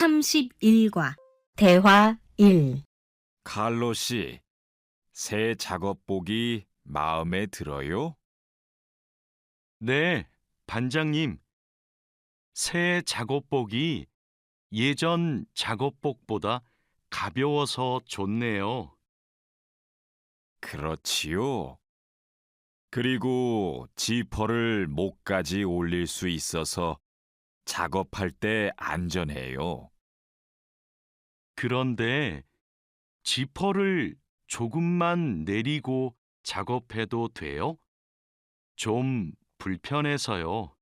31과 대화 1. 칼로 씨, 새 작업복이 마음에 들어요? 네, 반장님. 새 작업복이 예전 작업복보다 가벼워서 좋네요. 그렇지요. 그리고 지퍼를 목까지 올릴 수 있어서 작업할 때 안전해요. 그런데 지퍼를 조금만 내리고 작업해도 돼요? 좀 불편해서요.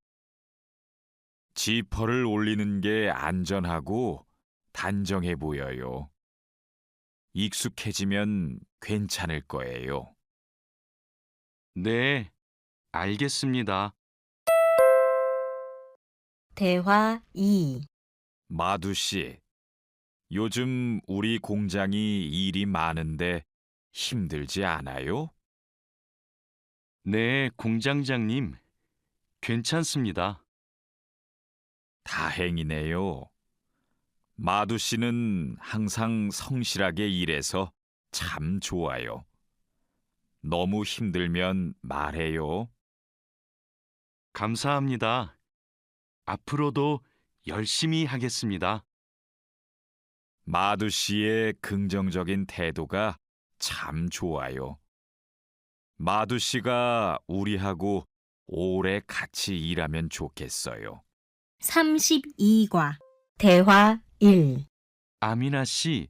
지퍼를 올리는 게 안전하고 단정해 보여요. 익숙해지면 괜찮을 거예요. 네, 알겠습니다. 대화 2. 마두 씨, 요즘 우리 공장이 일이 많은데 힘들지 않아요? 네, 공장장님. 괜찮습니다. 다행이네요. 마두 씨는 항상 성실하게 일해서 참 좋아요. 너무 힘들면 말해요. 감사합니다. 앞으로도 열심히 하겠습니다. 마두 씨의 긍정적인 태도가 참 좋아요. 마두 씨가 우리하고 오래 같이 일하면 좋겠어요. 32과 대화 1. 아미나 씨,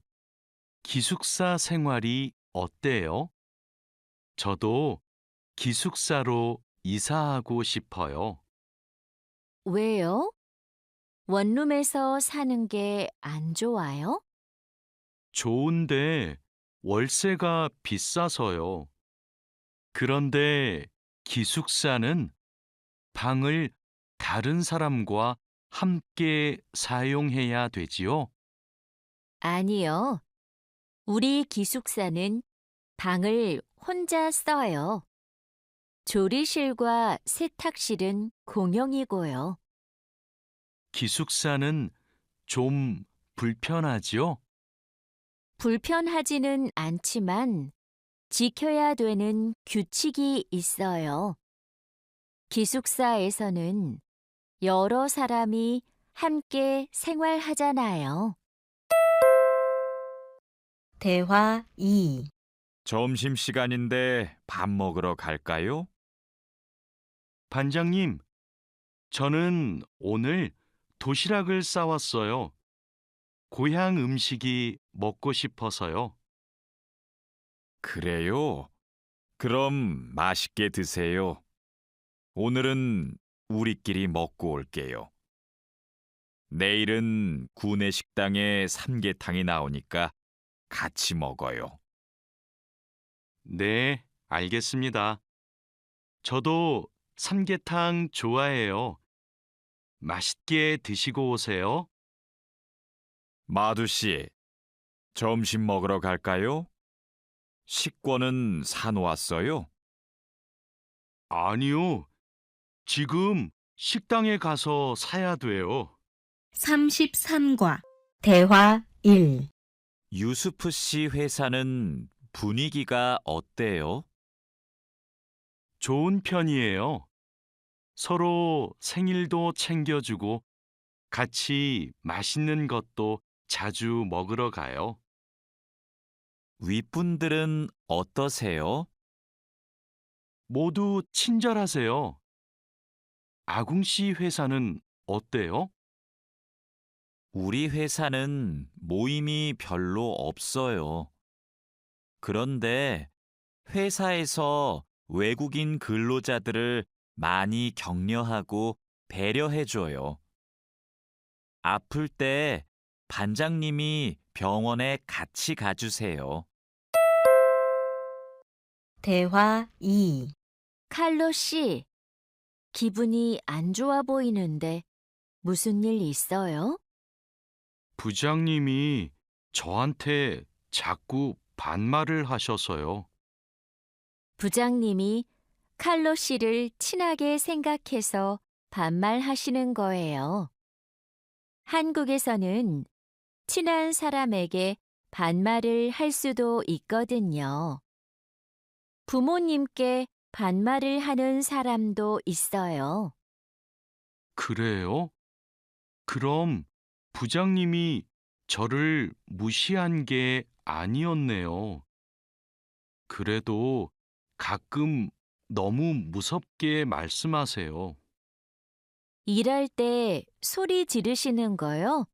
기숙사 생활이 어때요? 저도 기숙사로 이사하고 싶어요. 왜요? 원룸에서 사는 게 안 좋아요? 좋은데 월세가 비싸서요. 그런데 기숙사는 방을 다른 사람과 함께 사용해야 되지요? 아니요. 우리 기숙사는 방을 혼자 써요. 조리실과 세탁실은 공용이고요. 기숙사는 좀 불편하지요? 불편하지는 않지만 지켜야 되는 규칙이 있어요. 기숙사에서는 여러 사람이 함께 생활하잖아요. 대화 2. 점심시간인데 밥 먹으러 갈까요? 반장님, 저는 오늘 도시락을 싸왔어요. 고향 음식이 먹고 싶어서요. 그래요. 그럼 맛있게 드세요. 오늘은 우리끼리 먹고 올게요. 내일은 구내 식당에 삼계탕이 나오니까 같이 먹어요. 네, 알겠습니다. 저도 삼계탕 좋아해요. 맛있게 드시고 오세요. 마두 씨, 점심 먹으러 갈까요? 식권은 사놓았어요? 아니요, 지금 식당에 가서 사야 돼요. 33과 대화 1. 유수프 씨 회사는 분위기가 어때요? 좋은 편이에요. 서로 생일도 챙겨주고 같이 맛있는 것도 자주 먹으러 가요. 윗분들은 어떠세요? 모두 친절하세요. 아궁 씨 회사는 어때요? 우리 회사는 모임이 별로 없어요. 그런데 회사에서 외국인 근로자들을 많이 격려하고 배려해줘요. 아플 때 반장님이 병원에 같이 가주세요. 대화 2. 칼로 씨, 기분이 안 좋아 보이는데 무슨 일 있어요? 부장님이 저한테 자꾸 반말을 하셔서요. 부장님이 칼로 씨를 친하게 생각해서 반말하시는 거예요. 한국에서는 친한 사람에게 반말을 할 수도 있거든요. 부모님께 반말을 하는 사람도 있어요. 그래요? 그럼 부장님이 저를 무시한 게 아니었네요. 그래도 가끔 너무 무섭게 말씀하세요. 일할 때 소리 지르시는 거요?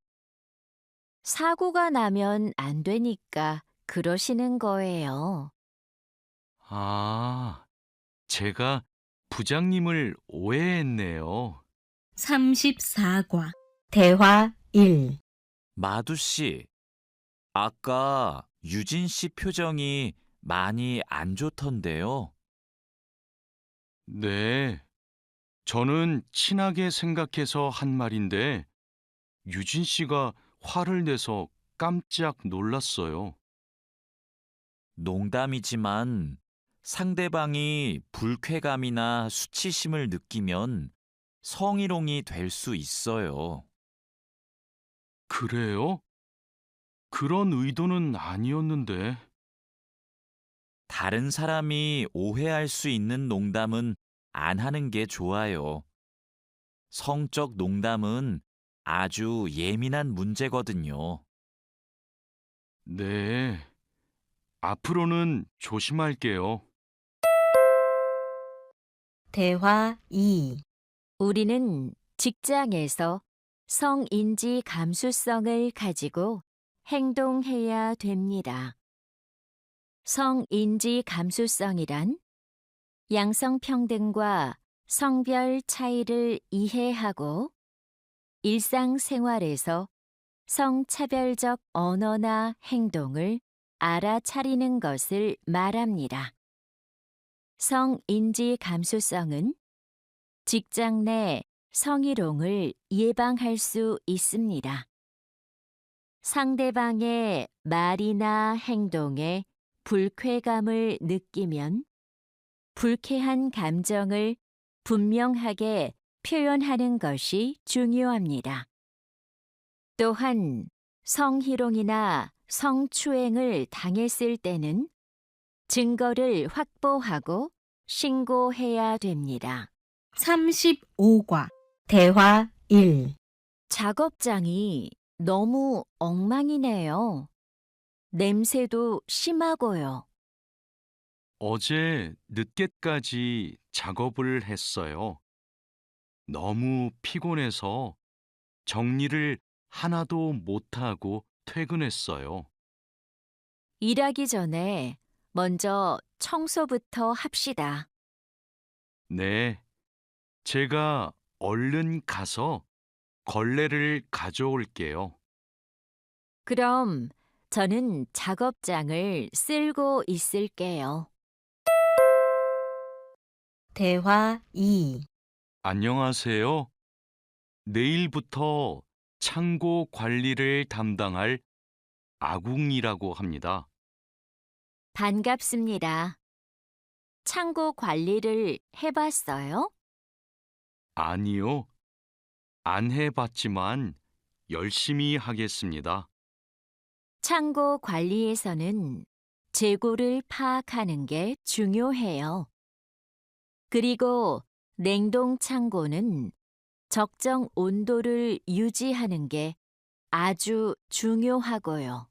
사고가 나면 안 되니까 그러시는 거예요. 아, 제가 부장님을 오해했네요. 34과 대화 1. 마두 씨, 아까 유진 씨 표정이 많이 안 좋던데요. 네, 저는 친하게 생각해서 한 말인데 유진 씨가 화를 내서 깜짝 놀랐어요. 농담이지만 상대방이 불쾌감이나 수치심을 느끼면 성희롱이 될 수 있어요. 그래요? 그런 의도는 아니었는데. 다른 사람이 오해할 수 있는 농담은 안 하는 게 좋아요. 성적 농담은 아주 예민한 문제거든요. 네, 앞으로는 조심할게요. 대화 2. 우리는 직장에서 성인지 감수성을 가지고 행동해야 됩니다. 성인지 감수성이란 양성평등과 성별 차이를 이해하고 일상생활에서 성차별적 언어나 행동을 알아차리는 것을 말합니다. 성인지 감수성은 직장 내 성희롱을 예방할 수 있습니다. 상대방의 말이나 행동에 불쾌감을 느끼면 불쾌한 감정을 분명하게 표현하는 것이 중요합니다. 또한 성희롱이나 성추행을 당했을 때는 증거를 확보하고 신고해야 됩니다. 35과 대화 1. 작업장이 너무 엉망이네요. 냄새도 심하고요. 어제 늦게까지 작업을 했어요. 너무 피곤해서 정리를 하나도 못하고 퇴근했어요. 일하기 전에 먼저 청소부터 합시다. 네, 제가 얼른 가서 걸레를 가져올게요. 그럼 저는 작업장을 쓸고 있을게요. 대화 2. 안녕하세요. 내일부터 창고 관리를 담당할 아궁이라고 합니다. 반갑습니다. 창고 관리를 해봤어요? 아니요, 안 해봤지만 열심히 하겠습니다. 창고 관리에서는 재고를 파악하는 게 중요해요. 그리고 냉동 창고는 적정 온도를 유지하는 게 아주 중요하고요.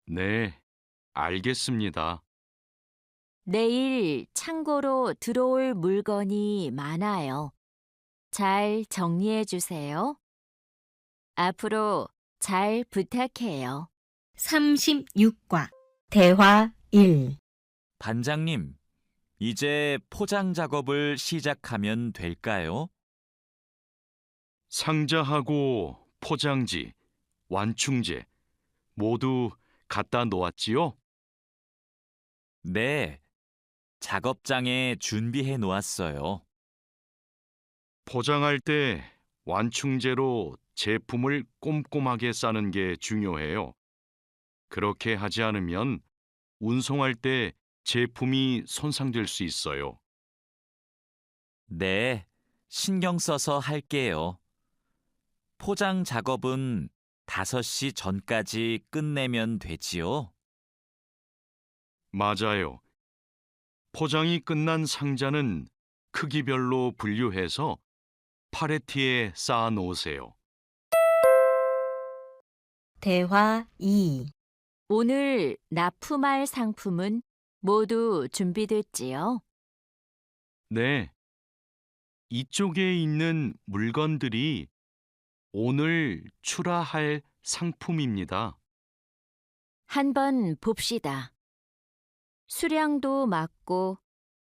네, 알겠습니다. 내일 창고로 들어올 물건이 많아요. 잘 정리해 주세요. 앞으로 잘 부탁해요. 36과 대화 1. 반장님, 이제 포장 작업을 시작하면 될까요? 상자하고 포장지, 완충제 모두 갖다 놓았지요? 네, 작업장에 준비해 놓았어요. 포장할 때 완충제로 제품을 꼼꼼하게 싸는 게 중요해요. 그렇게 하지 않으면 운송할 때 제품이 손상될 수 있어요. 네, 신경 써서 할게요. 포장 작업은 5시 전까지 끝내면 되지요? 맞아요. 포장이 끝난 상자는 크기별로 분류해서 파레티에 쌓아 놓으세요. 대화 2. 오늘 납품할 상품은 모두 준비됐지요? 네. 이쪽에 있는 물건들이 오늘 출하할 상품입니다. 한번 봅시다. 수량도 맞고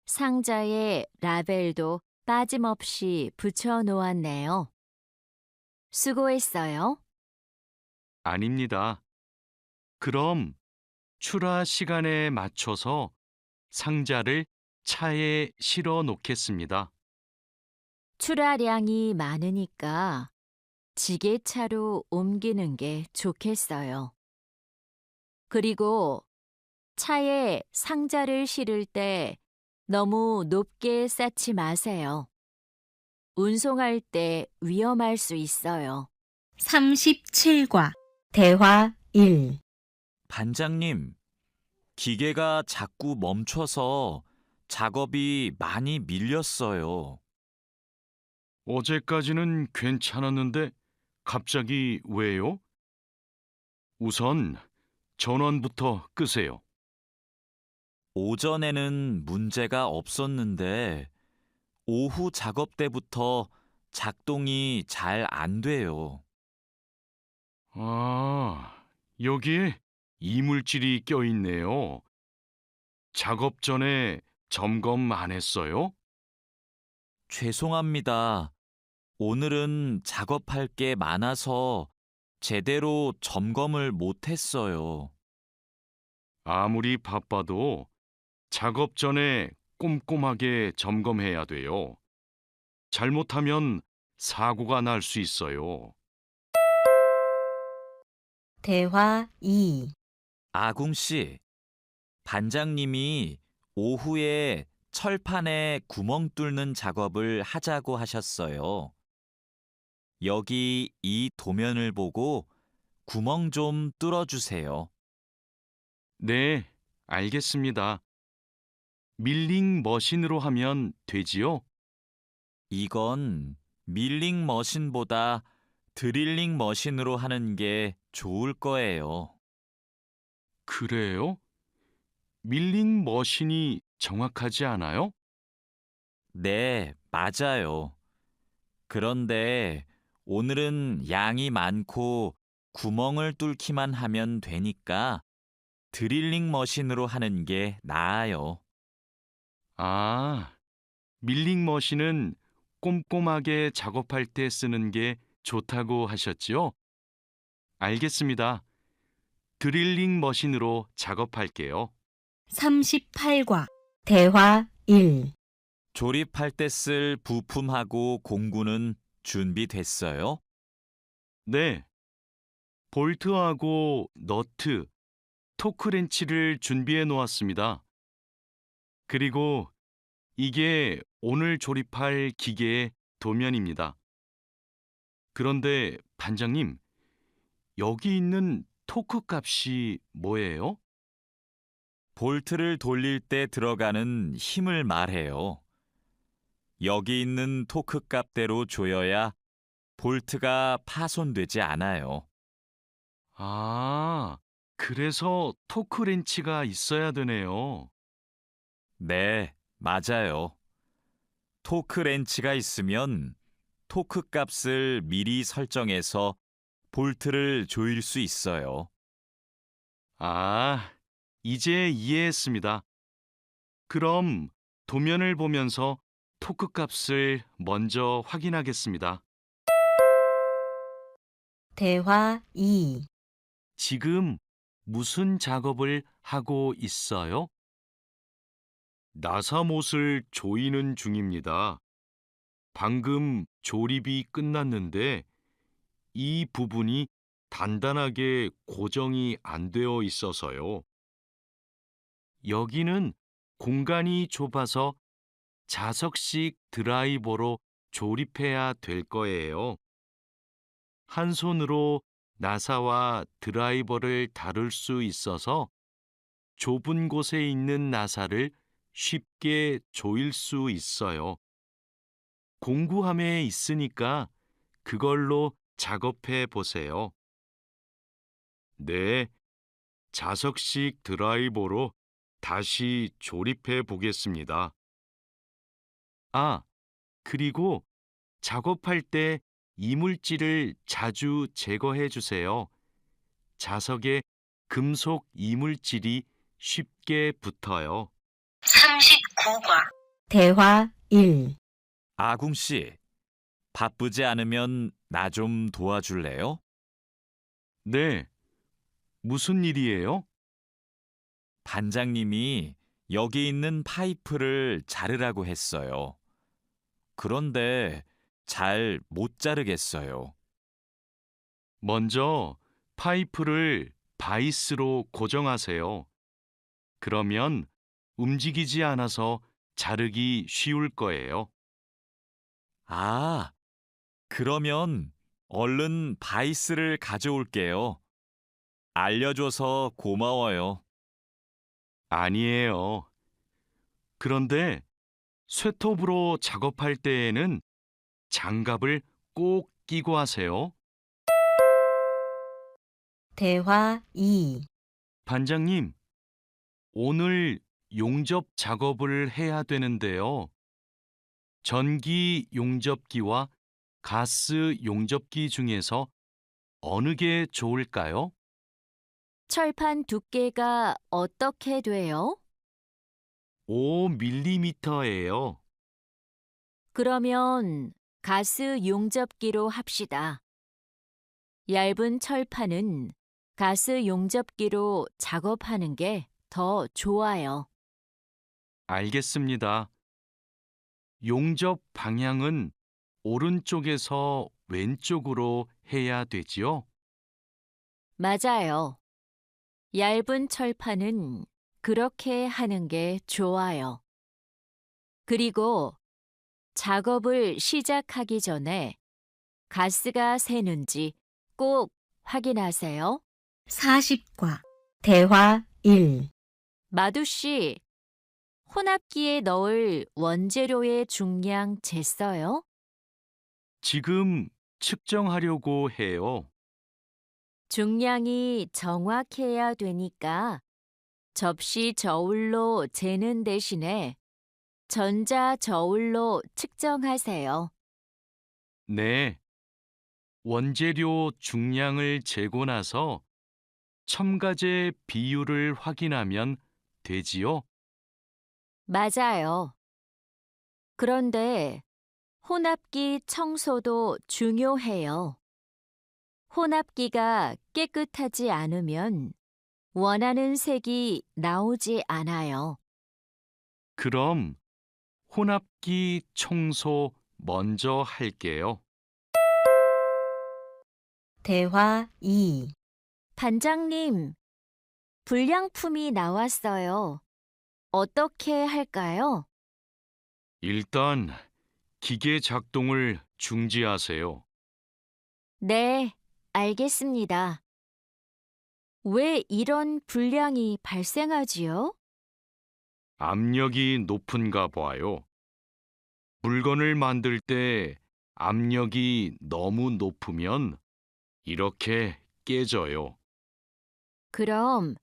상자에 라벨도 빠짐없이 붙여 놓았네요. 수고했어요. 아닙니다. 그럼 출하 시간에 맞춰서 상자를 차에 실어 놓겠습니다. 출하량이 많으니까 지게차로 옮기는 게 좋겠어요. 그리고 차에 상자를 실을 때 너무 높게 쌓지 마세요. 운송할 때 위험할 수 있어요. 37과 대화 1. 반장님, 기계가 자꾸 멈춰서 작업이 많이 밀렸어요. 어제까지는 괜찮았는데 갑자기 왜요? 우선 전원부터 끄세요. 오전에는 문제가 없었는데 오후 작업 때부터 작동이 잘 안 돼요. 아, 여기에 이물질이 껴있네요. 작업 전에 점검 안 했어요? 죄송합니다. 오늘은 작업할 게 많아서 제대로 점검을 못 했어요. 아무리 바빠도 작업 전에 꼼꼼하게 점검해야 돼요. 잘못하면 사고가 날 수 있어요. 대화 2. 아궁 씨, 반장님이 오후에 철판에 구멍 뚫는 작업을 하자고 하셨어요. 여기 이 도면을 보고 구멍 좀 뚫어주세요. 네, 알겠습니다. 밀링 머신으로 하면 되지요? 이건 밀링 머신보다 드릴링 머신으로 하는 게 좋을 거예요. 그래요? 밀링 머신이 정확하지 않아요? 네, 맞아요. 그런데 오늘은 양이 많고 구멍을 뚫기만 하면 되니까 드릴링 머신으로 하는 게 나아요. 아, 밀링 머신은 꼼꼼하게 작업할 때 쓰는 게 좋다고 하셨지요? 알겠습니다. 드릴링 머신으로 작업할게요. 38과 대화 1. 조립할 때 쓸 부품하고 공구는 준비됐어요? 네, 볼트하고 너트, 토크렌치를 준비해 놓았습니다. 그리고 이게 오늘 조립할 기계의 도면입니다. 그런데 반장님, 여기 있는 토크 값이 뭐예요? 볼트를 돌릴 때 들어가는 힘을 말해요. 여기 있는 토크 값대로 조여야 볼트가 파손되지 않아요. 아, 그래서 토크 렌치가 있어야 되네요. 네, 맞아요. 토크 렌치가 있으면 토크 값을 미리 설정해서 볼트를 조일 수 있어요. 아, 이제 이해했습니다. 그럼 도면을 보면서 토크 값을 먼저 확인하겠습니다. 대화 2. 지금 무슨 작업을 하고 있어요? 나사못을 조이는 중입니다. 방금 조립이 끝났는데 이 부분이 단단하게 고정이 안 되어 있어서요. 여기는 공간이 좁아서 자석식 드라이버로 조립해야 될 거예요. 한 손으로 나사와 드라이버를 다룰 수 있어서 좁은 곳에 있는 나사를 쉽게 조일 수 있어요. 공구함에 있으니까 그걸로 작업해 보세요. 네, 자석식 드라이버로 다시 조립해 보겠습니다. 아, 그리고 작업할 때 이물질을 자주 제거해 주세요. 자석에 금속 이물질이 쉽게 붙어요. 39과 대화 1. 아궁 씨, 바쁘지 않으면 나 좀 도와줄래요? 네, 무슨 일이에요? 반장님이 여기 있는 파이프를 자르라고 했어요. 그런데 잘 못 자르겠어요. 먼저 파이프를 바이스로 고정하세요. 그러면 움직이지 않아서 자르기 쉬울 거예요. 아, 그러면 얼른 바이스를 가져올게요. 알려줘서 고마워요. 아니에요. 그런데 쇠톱으로 작업할 때에는 장갑을 꼭 끼고 하세요. 대화 2. 반장님, 오늘 용접 작업을 해야 되는데요. 전기 용접기와 가스 용접기 중에서 어느 게 좋을까요? 철판 두께가 어떻게 돼요? 5mm예요. 그러면 가스 용접기로 합시다. 얇은 철판은 가스 용접기로 작업하는 게 더 좋아요. 알겠습니다. 용접 방향은 오른쪽에서 왼쪽으로 해야 되지요? 맞아요. 얇은 철판은 그렇게 하는 게 좋아요. 그리고 작업을 시작하기 전에 가스가 새는지 꼭 확인하세요. 40과 대화 1. 마두 씨, 혼합기에 넣을 원재료의 중량 쟀어요? 지금 측정하려고 해요. 중량이 정확해야 되니까 접시 저울로 재는 대신에 전자 저울로 측정하세요. 네. 원재료 중량을 재고 나서 첨가제 비율을 확인하면 되지요? 맞아요. 그런데 혼합기 청소도 중요해요. 혼합기가 깨끗하지 않으면 원하는 색이 나오지 않아요. 그럼 혼합기 청소 먼저 할게요. 대화 2. 반장님, 불량품이 나왔어요. 어떻게 할까요? 일단 기계 작동을 중지하세요. 네, 알겠습니다. 왜 이런 불량이 발생하지요? 압력이 높은가 봐요. 물건을 만들 때 압력이 너무 높으면 이렇게 깨져요. 그럼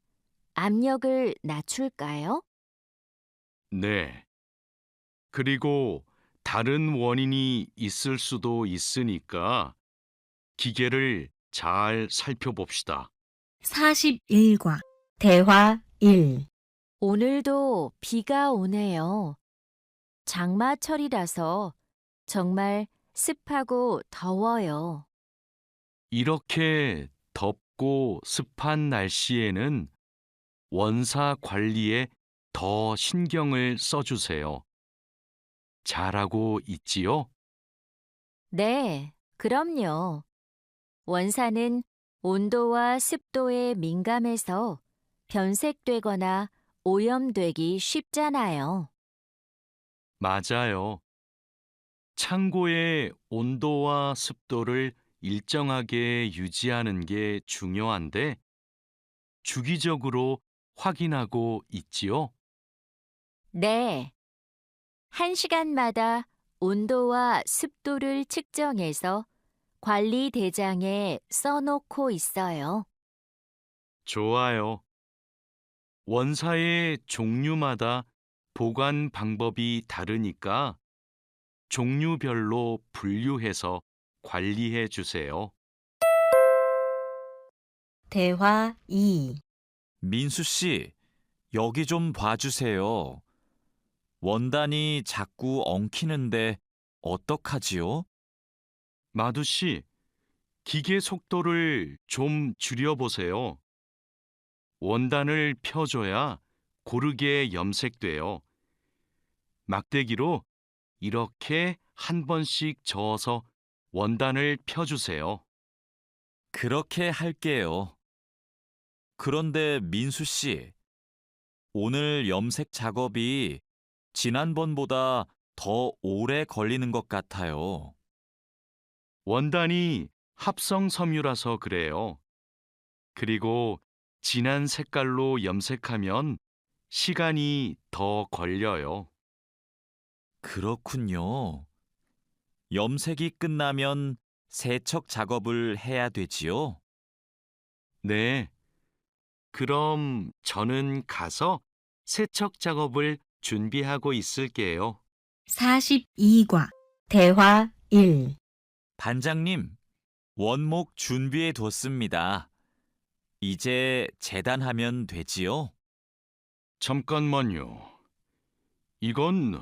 압력을 낮출까요? 네. 그리고 다른 원인이 있을 수도 있으니까 기계를 잘 살펴봅시다. 41과 대화 1. 오늘도 비가 오네요. 장마철이라서 정말 습하고 더워요. 이렇게 덥고 습한 날씨에는 원사 관리에 더 신경을 써주세요. 잘하고 있지요? 네, 그럼요. 원사는 온도와 습도에 민감해서 변색되거나 오염되기 쉽잖아요. 맞아요. 창고의 온도와 습도를 일정하게 유지하는 게 중요한데 주기적으로 확인하고 있지요? 네. 1시간마다 온도와 습도를 측정해서 관리 대장에 써놓고 있어요. 좋아요. 원사의 종류마다 보관 방법이 다르니까 종류별로 분류해서 관리해 주세요. 대화 2. 민수 씨, 여기 좀 봐주세요. 원단이 자꾸 엉키는데 어떡하지요? 마두 씨, 기계 속도를 좀 줄여보세요. 원단을 펴줘야 고르게 염색돼요. 막대기로 이렇게 한 번씩 저어서 원단을 펴주세요. 그렇게 할게요. 그런데 민수 씨, 오늘 염색 작업이 지난번보다 더 오래 걸리는 것 같아요. 원단이 합성 섬유라서 그래요. 그리고 진한 색깔로 염색하면 시간이 더 걸려요. 그렇군요. 염색이 끝나면 세척 작업을 해야 되지요? 네, 그럼 저는 가서 세척 작업을 준비하고 있을게요. 42과 대화 1. 반장님, 원목 준비해 뒀습니다. 이제 재단하면 되지요? 잠깐만요. 이건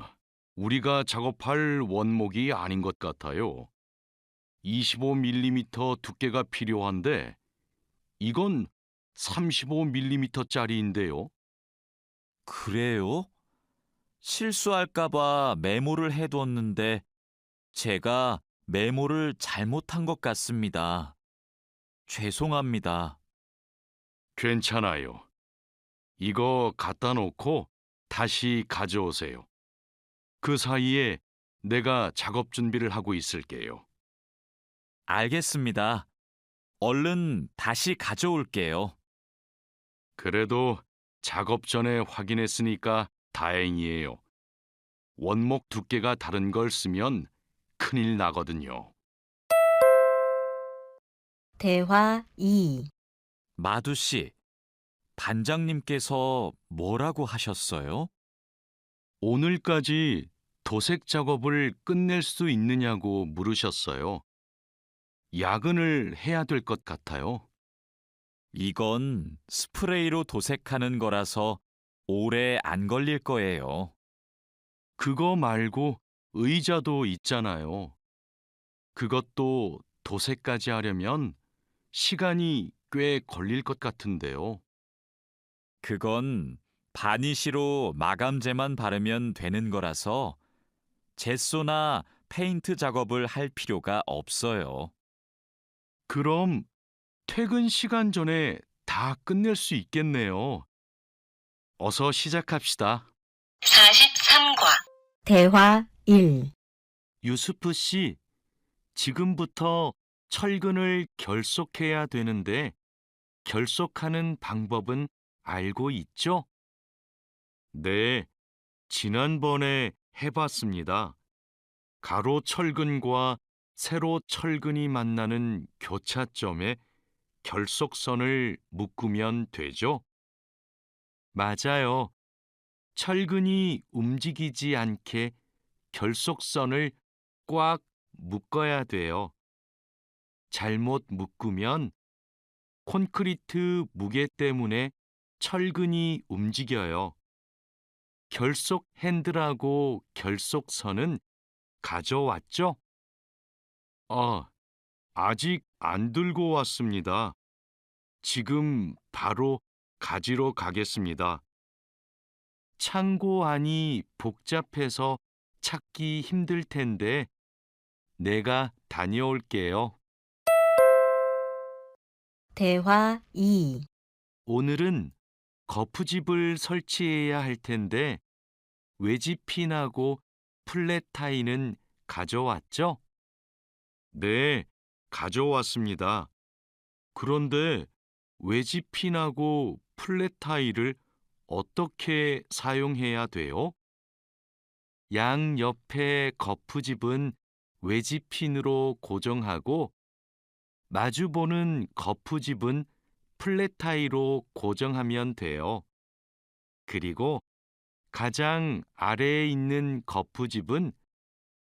우리가 작업할 원목이 아닌 것 같아요. 25mm 두께가 필요한데 이건 35mm짜리인데요. 그래요? 실수할까봐 메모를 해뒀는데 제가 메모를 잘못한 것 같습니다. 죄송합니다. 괜찮아요. 이거 갖다 놓고 다시 가져오세요. 그 사이에 내가 작업 준비를 하고 있을게요. 알겠습니다. 얼른 다시 가져올게요. 그래도 작업 전에 확인했으니까 다행이에요. 원목 두께가 다른 걸 쓰면 큰일 나거든요. 대화 2. 마두 씨, 반장님께서 뭐라고 하셨어요? 오늘까지 도색 작업을 끝낼 수 있느냐고 물으셨어요. 야근을 해야 될 것 같아요. 이건 스프레이로 도색하는 거라서 오래 안 걸릴 거예요. 그거 말고 의자도 있잖아요. 그것도 도색까지 하려면 시간이 꽤 걸릴 것 같은데요. 그건 바니쉬로 마감제만 바르면 되는 거라서 젯소나 페인트 작업을 할 필요가 없어요. 그럼 퇴근 시간 전에 다 끝낼 수 있겠네요. 어서 시작합시다. 43과 대화 1. 유스프 씨, 지금부터 철근을 결속해야 되는데 결속하는 방법은 알고 있죠? 네, 지난번에 해봤습니다. 가로 철근과 세로 철근이 만나는 교차점에 결속선을 묶으면 되죠? 맞아요. 철근이 움직이지 않게 결속선을 꽉 묶어야 돼요. 잘못 묶으면 콘크리트 무게 때문에 철근이 움직여요. 결속 핸들하고 결속선은 가져왔죠? 아직 안 들고 왔습니다. 지금 바로 가지러 가겠습니다. 창고 안이 복잡해서 찾기 힘들 텐데 내가 다녀올게요. 대화 2. 오늘은 거푸집을 설치해야 할 텐데 외지핀하고 플랫 타이는 가져왔죠? 네, 가져왔습니다. 그런데 외지핀하고 플랫 타일을 어떻게 사용해야 돼요? 양 옆에 거푸집은 외지핀으로 고정하고 마주보는 거푸집은 플랫 타일로 고정하면 돼요. 그리고 가장 아래에 있는 거푸집은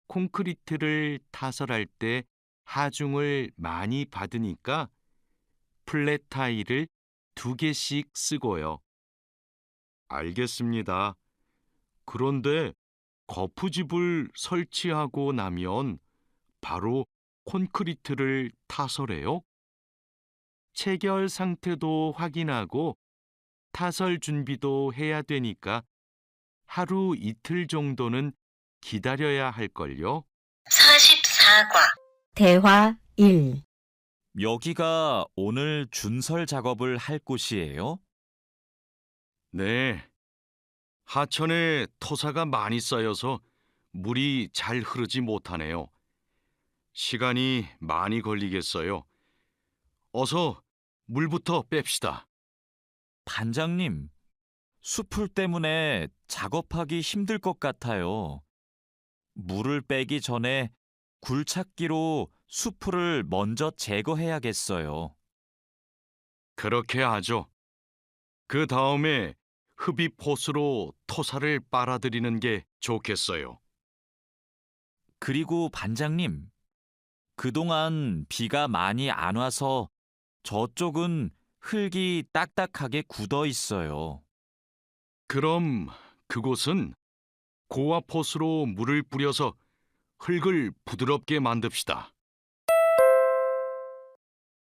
콘크리트를 타설할 때 하중을 많이 받으니까 플랫 타일을 2개씩 쓰고요. 알겠습니다. 그런데 거푸집을 설치하고 나면 바로 콘크리트를 타설해요? 체결 상태도 확인하고 타설 준비도 해야 되니까 하루 이틀 정도는 기다려야 할걸요? 44과 대화 1. 여기가 오늘 준설 작업을 할 곳이에요? 네. 하천에 토사가 많이 쌓여서 물이 잘 흐르지 못하네요. 시간이 많이 걸리겠어요. 어서 물부터 뺍시다. 반장님, 수풀 때문에 작업하기 힘들 것 같아요. 물을 빼기 전에 굴착기로 수풀을 먼저 제거해야겠어요. 그렇게 하죠. 그 다음에 흡입 호스로 토사를 빨아들이는 게 좋겠어요. 그리고 반장님, 그동안 비가 많이 안 와서 저쪽은 흙이 딱딱하게 굳어 있어요. 그럼 그곳은 고압 호스로 물을 뿌려서 흙을 부드럽게 만듭시다.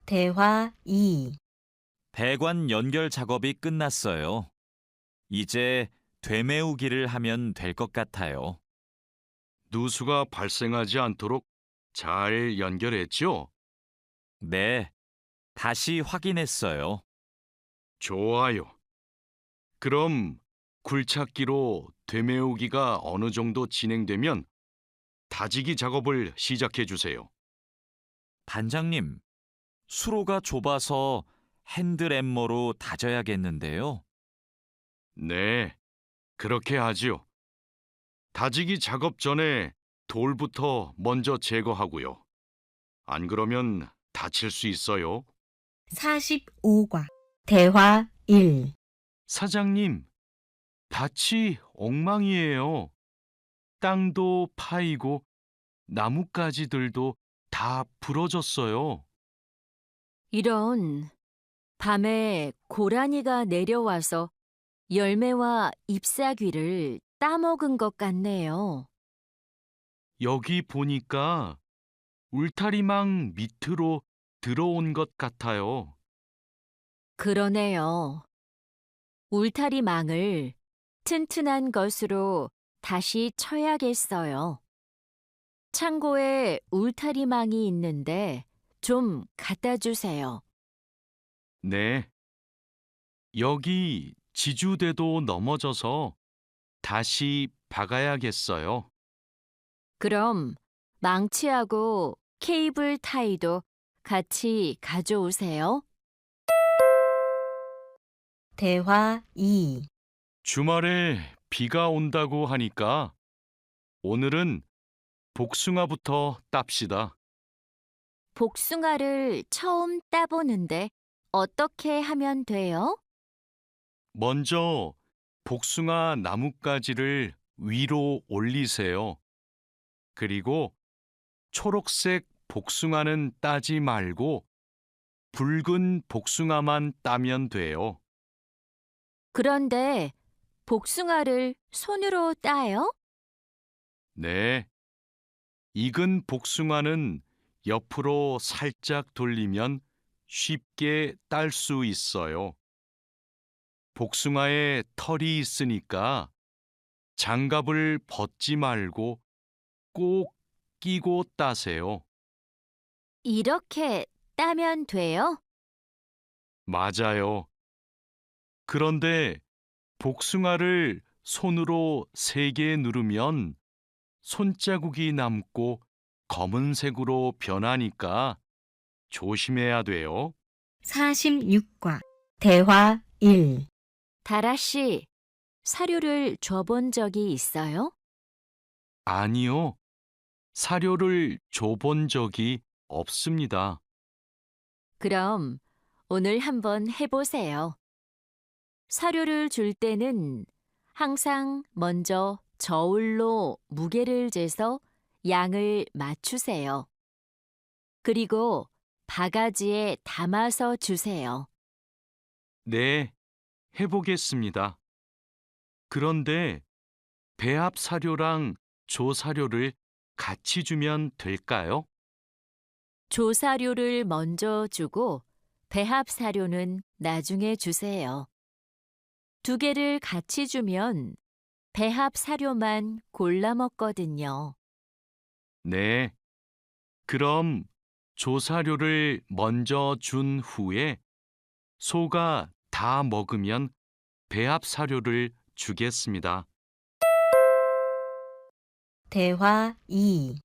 대화 2. 배관 연결 작업이 끝났어요. 이제 되메우기를 하면 될 것 같아요. 누수가 발생하지 않도록 잘 연결했죠? 네, 다시 확인했어요. 좋아요. 그럼 굴착기로 되메우기가 어느 정도 진행되면 다지기 작업을 시작해 주세요. 반장님, 수로가 좁아서 핸들엠머로 다져야겠는데요. 네, 그렇게 하지요. 다지기 작업 전에 돌부터 먼저 제거하고요. 안 그러면 다칠 수 있어요. 45과 대화 1. 사장님, 밭이 엉망이에요. 땅도 파이고 나뭇가지들도 다 부러졌어요. 이런, 밤에 고라니가 내려와서 열매와 잎사귀를 따먹은 것 같네요. 여기 보니까 울타리망 밑으로 들어온 것 같아요. 그러네요. 울타리망을 튼튼한 것으로 다시 쳐야겠어요. 창고에 울타리망이 있는데 좀 갖다 주세요. 네. 여기 지주대도 넘어져서 다시 박아야겠어요. 그럼 망치하고 케이블 타이도 같이 가져오세요. 대화 2. 주말에 비가 온다고 하니까 오늘은 복숭아부터 땁시다. 복숭아를 처음 따보는데 어떻게 하면 돼요? 먼저 복숭아 나뭇가지를 위로 올리세요. 그리고 초록색 복숭아는 따지 말고 붉은 복숭아만 따면 돼요. 그런데 복숭아를 손으로 따요? 네. 익은 복숭아는 옆으로 살짝 돌리면 쉽게 딸 수 있어요. 복숭아에 털이 있으니까 장갑을 벗지 말고 꼭 끼고 따세요. 이렇게 따면 돼요? 맞아요. 그런데 복숭아를 손으로 세게 누르면 손자국이 남고 검은색으로 변하니까 조심해야 돼요. 46과 대화 1. 다라 씨, 사료를 줘본 적이 있어요? 아니요. 사료를 줘본 적이 없습니다. 그럼 오늘 한번 해보세요. 사료를 줄 때는 항상 먼저 저울로 무게를 재서 양을 맞추세요. 그리고 바가지에 담아서 주세요. 네, 해보겠습니다. 그런데 배합 사료랑 조사료를 같이 주면 될까요? 조사료를 먼저 주고 배합 사료는 나중에 주세요. 두 개를 같이 주면 배합 사료만 골라 먹거든요. 네. 그럼 조사료를 먼저 준 후에 소가 다 먹으면 배합 사료를 주겠습니다. 대화 2.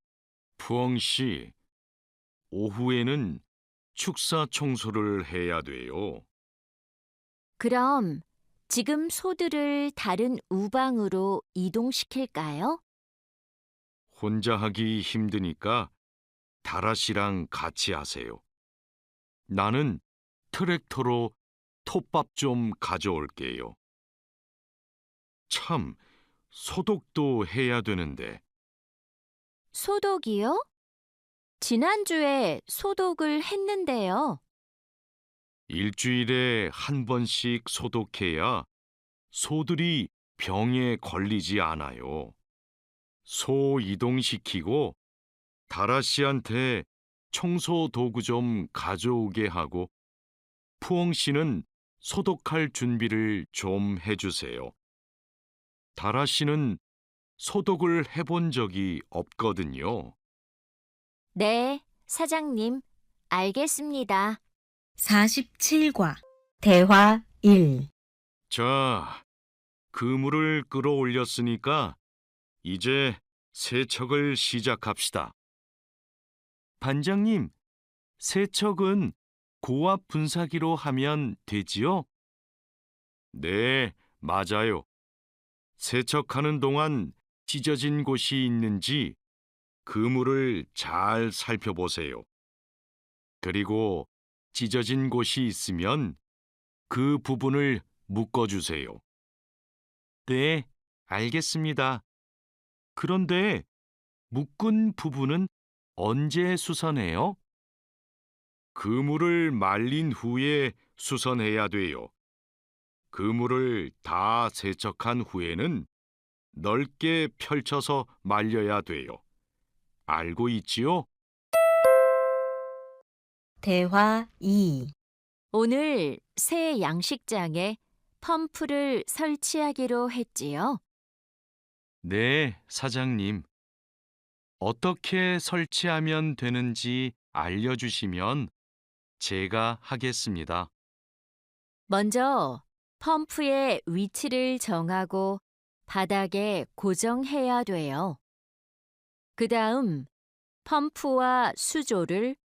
푸엉 씨, 오후에는 축사 청소를 해야 돼요. 그럼 지금 소들을 다른 우방으로 이동시킬까요? 혼자 하기 힘드니까 다라 씨랑 같이 하세요. 나는 트랙터로 톱밥 좀 가져올게요. 참, 소독도 해야 되는데. 소독이요? 지난주에 소독을 했는데요. 일주일에 한 번씩 소독해야 소들이 병에 걸리지 않아요. 소 이동시키고 다라 씨한테 청소 도구 좀 가져오게 하고 푸엉 씨는 소독할 준비를 좀 해주세요. 다라 씨는 소독을 해본 적이 없거든요. 네, 사장님, 알겠습니다. 47과 대화 1. 자, 그물을 끌어올렸으니까 이제 세척을 시작합시다. 반장님, 세척은 고압 분사기로 하면 되지요? 네, 맞아요. 세척하는 동안 찢어진 곳이 있는지 그물을 잘 살펴보세요. 그리고 찢어진 곳이 있으면 그 부분을 묶어주세요. 네, 알겠습니다. 그런데 묶은 부분은 언제 수선해요? 그물을 말린 후에 수선해야 돼요. 그물을 다 세척한 후에는 넓게 펼쳐서 말려야 돼요. 알고 있지요? 대화 2. 오늘 새 양식장에 펌프를 설치하기로 했지요. 네, 사장님. 어떻게 설치하면 되는지 알려주시면 제가 하겠습니다. 먼저 펌프의 위치를 정하고 바닥에 고정해야 돼요. 그 다음 펌프와 수조를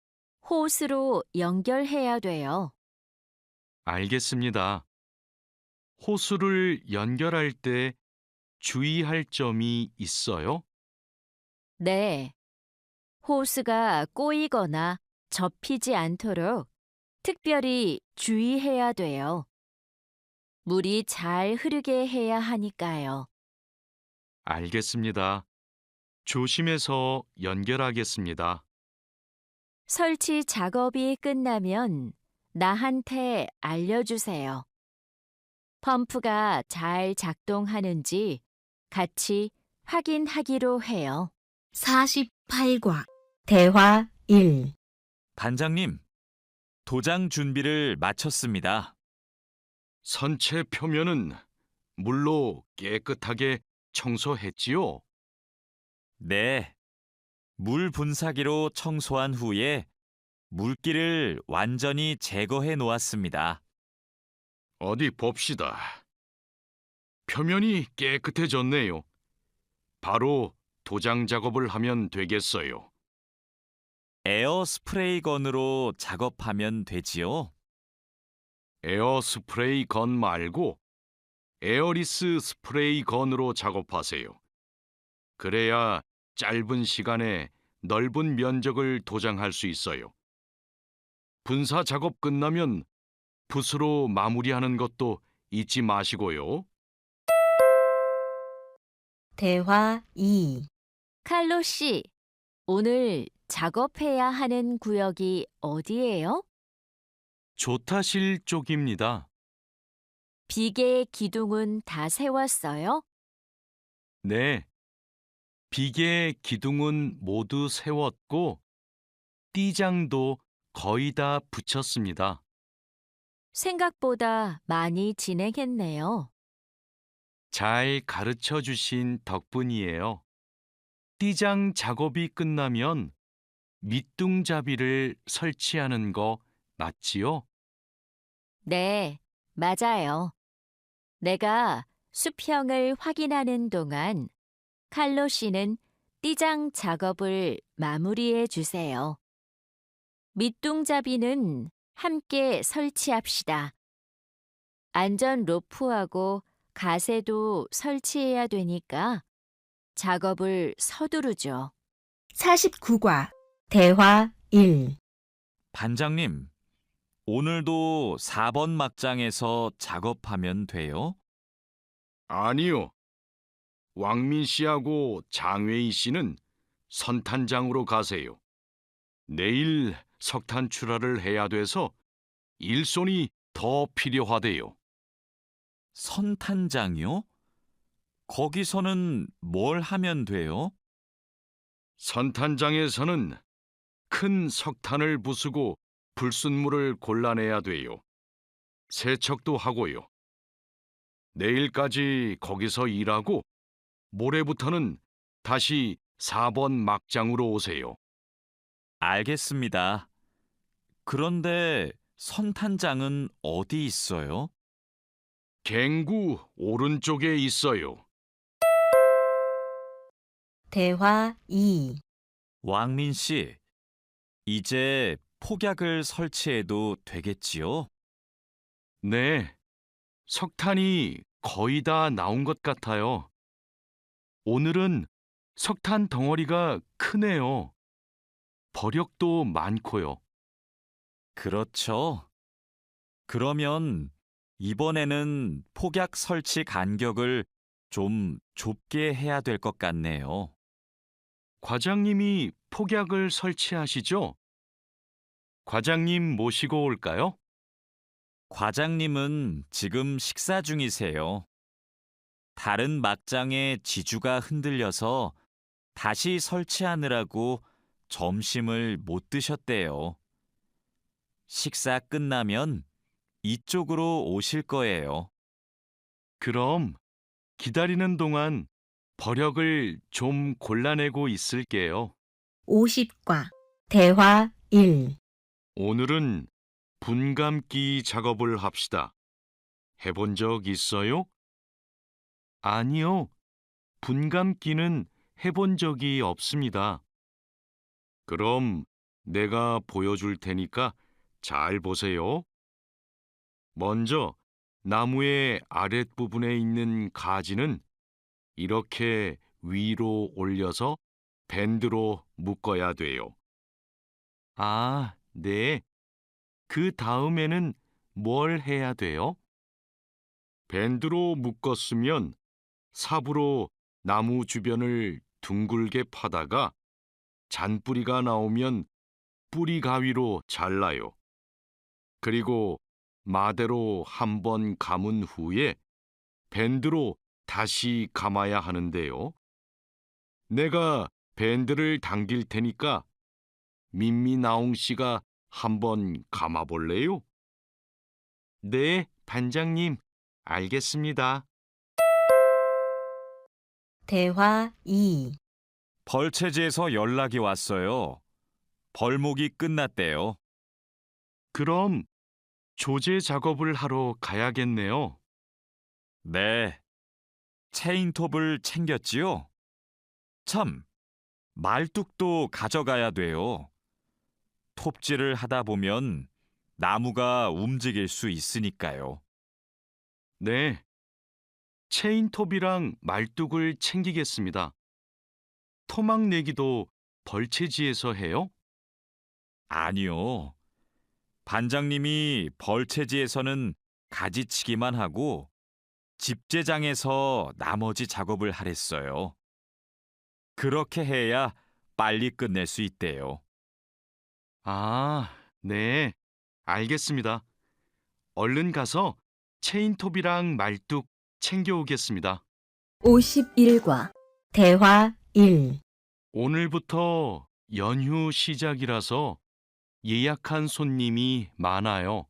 호스로 연결해야 돼요. 알겠습니다. 호수를 연결할 때 주의할 점이 있어요? 네. 호스가 꼬이거나 접히지 않도록 특별히 주의해야 돼요. 물이 잘 흐르게 해야 하니까요. 알겠습니다. 조심해서 연결하겠습니다. 설치 작업이 끝나면 나한테 알려주세요. 펌프가 잘 작동하는지 같이 확인하기로 해요. 48과 대화 1. 반장님, 도장 준비를 마쳤습니다. 선체 표면은 물로 깨끗하게 청소했지요? 네. 물 분사기로 청소한 후에 물기를 완전히 제거해 놓았습니다. 어디 봅시다. 표면이 깨끗해졌네요. 바로 도장 작업을 하면 되겠어요. 에어 스프레이 건으로 작업하면 되지요? 에어 스프레이 건 말고 에어리스 스프레이 건으로 작업하세요. 그래야 짧은 시간에 넓은 면적을 도장할 수 있어요. 분사 작업 끝나면 붓으로 마무리하는 것도 잊지 마시고요. 대화 2. 칼로 씨, 오늘 작업해야 하는 구역이 어디예요? 조타실 쪽입니다. 비계 기둥은 다 세웠어요? 네. 비계 기둥은 모두 세웠고 띠장도 거의 다 붙였습니다. 생각보다 많이 진행했네요. 잘 가르쳐 주신 덕분이에요. 띠장 작업이 끝나면 밑둥잡이를 설치하는 거 맞지요? 네, 맞아요. 내가 수평을 확인하는 동안 칼로 씨는 띠장 작업을 마무리해 주세요. 밑둥잡이는 함께 설치합시다. 안전 로프하고 가세도 설치해야 되니까 작업을 서두르죠. 49과 대화 1. 반장님, 오늘도 4번 막장에서 작업하면 돼요? 아니요. 왕민 씨하고 장외희 씨는 선탄장으로 가세요. 내일 석탄 출하를 해야 돼서 일손이 더 필요하대요. 선탄장이요? 거기서는 뭘 하면 돼요? 선탄장에서는 큰 석탄을 부수고 불순물을 골라내야 돼요. 세척도 하고요. 내일까지 거기서 일하고 모레부터는 다시 4번 막장으로 오세요. 알겠습니다. 그런데 선탄장은 어디 있어요? 갱구 오른쪽에 있어요. 대화 2. 왕민 씨, 이제 폭약을 설치해도 되겠지요? 네, 석탄이 거의 다 나온 것 같아요. 오늘은 석탄 덩어리가 크네요. 버력도 많고요. 그렇죠. 그러면 이번에는 폭약 설치 간격을 좀 좁게 해야 될 것 같네요. 과장님이 폭약을 설치하시죠? 과장님 모시고 올까요? 과장님은 지금 식사 중이세요. 다른 막장의 지주가 흔들려서 다시 설치하느라고 점심을 못 드셨대요. 식사 끝나면 이쪽으로 오실 거예요. 그럼 기다리는 동안 버력을 좀 골라내고 있을게요. 50과 대화 1. 오늘은 분감기 작업을 합시다. 해본 적 있어요? 아니요. 분감기는 해본 적이 없습니다. 그럼 내가 보여줄 테니까 잘 보세요. 먼저 나무의 아랫부분에 있는 가지는 이렇게 위로 올려서 밴드로 묶어야 돼요. 아, 네. 그 다음에는 뭘 해야 돼요? 밴드로 묶었으면 삽으로 나무 주변을 둥글게 파다가 잔뿌리가 나오면 뿌리 가위로 잘라요. 그리고 마대로 한 번 감은 후에 밴드로 다시 감아야 하는데요. 내가 밴드를 당길 테니까 민미나옹 씨가 한번 감아볼래요? 네, 반장님, 알겠습니다. 대화 2. 벌채지에서 연락이 왔어요. 벌목이 끝났대요. 그럼 조제 작업을 하러 가야겠네요. 네. 체인톱을 챙겼지요? 참, 말뚝도 가져가야 돼요. 톱질을 하다 보면 나무가 움직일 수 있으니까요. 네. 체인톱이랑 말뚝을 챙기겠습니다. 토막 내기도 벌채지에서 해요? 아니요. 반장님이 벌채지에서는 가지치기만 하고 집재장에서 나머지 작업을 하랬어요. 그렇게 해야 빨리 끝낼 수 있대요. 아, 네. 알겠습니다. 얼른 가서 체인톱이랑 말뚝 챙겨오겠습니다. 51과 대화 1. 오늘부터 연휴 시작이라서 예약한 손님이 많아요.